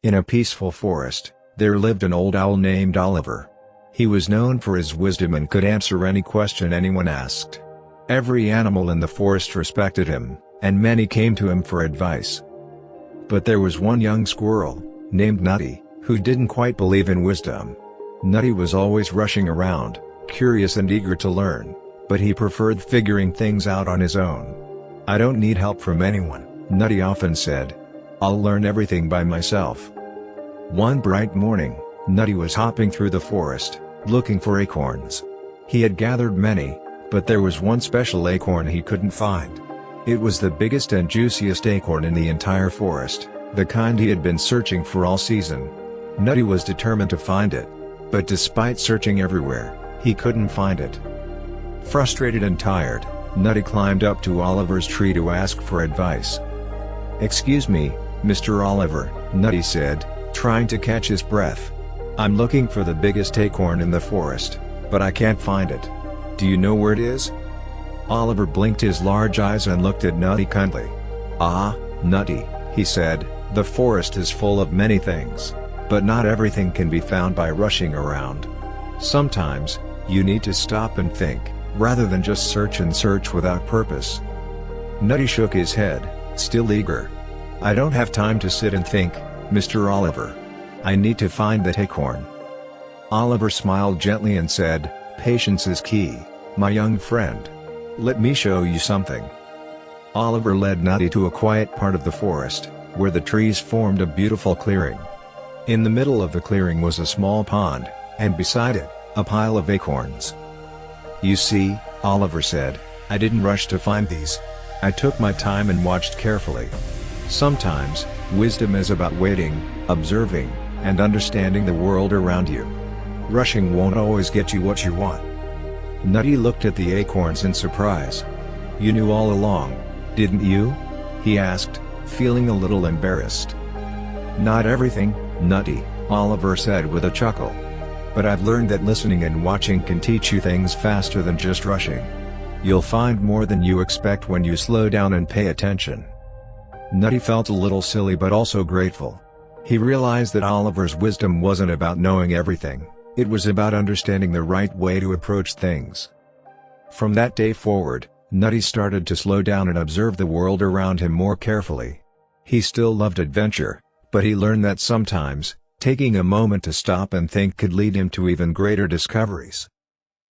In a peaceful forest, there lived an old owl named Oliver. He was known for his wisdom and could answer any question anyone asked. Every animal in the forest respected him, and many came to him for advice. But there was one young squirrel, named Nutty, who didn't quite believe in wisdom. Nutty was always rushing around, curious and eager to learn, but he preferred figuring things out on his own. "I don't need help from anyone," Nutty often said. "I'll learn everything by myself." One bright morning, Nutty was hopping through the forest, looking for acorns. He had gathered many, but there was one special acorn he couldn't find. It was the biggest and juiciest acorn in the entire forest, the kind he had been searching for all season. Nutty was determined to find it, but despite searching everywhere, he couldn't find it. Frustrated and tired, Nutty climbed up to Oliver's tree to ask for advice. "Excuse me, Mr. Oliver," Nutty said, trying to catch his breath. "I'm looking for the biggest acorn in the forest, but I can't find it. Do you know where it is?" Oliver blinked his large eyes and looked at Nutty kindly. "Ah, Nutty," he said, "the forest is full of many things, but not everything can be found by rushing around. Sometimes, you need to stop and think, rather than just search and search without purpose." Nutty shook his head, still eager. "I don't have time to sit and think, Mr. Oliver. I need to find that acorn." Oliver smiled gently and said, "Patience is key, my young friend. Let me show you something." Oliver led Nutty to a quiet part of the forest, where the trees formed a beautiful clearing. In the middle of the clearing was a small pond, and beside it, a pile of acorns. "You see," Oliver said, "I didn't rush to find these. I took my time and watched carefully. Sometimes, wisdom is about waiting, observing, and understanding the world around you. Rushing won't always get you what you want." Nutty looked at the acorns in surprise. "You knew all along, didn't you?" he asked, feeling a little embarrassed. "Not everything, Nutty," Oliver said with a chuckle. "But I've learned that listening and watching can teach you things faster than just rushing. You'll find more than you expect when you slow down and pay attention." Nutty felt a little silly but also grateful. He realized that Oliver's wisdom wasn't about knowing everything, it was about understanding the right way to approach things. From that day forward, Nutty started to slow down and observe the world around him more carefully. He still loved adventure, but he learned that sometimes, taking a moment to stop and think could lead him to even greater discoveries.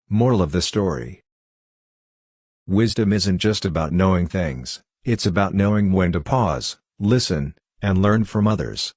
Moral of the story: wisdom isn't just about knowing things, it's about knowing when to pause, listen, and learn from others.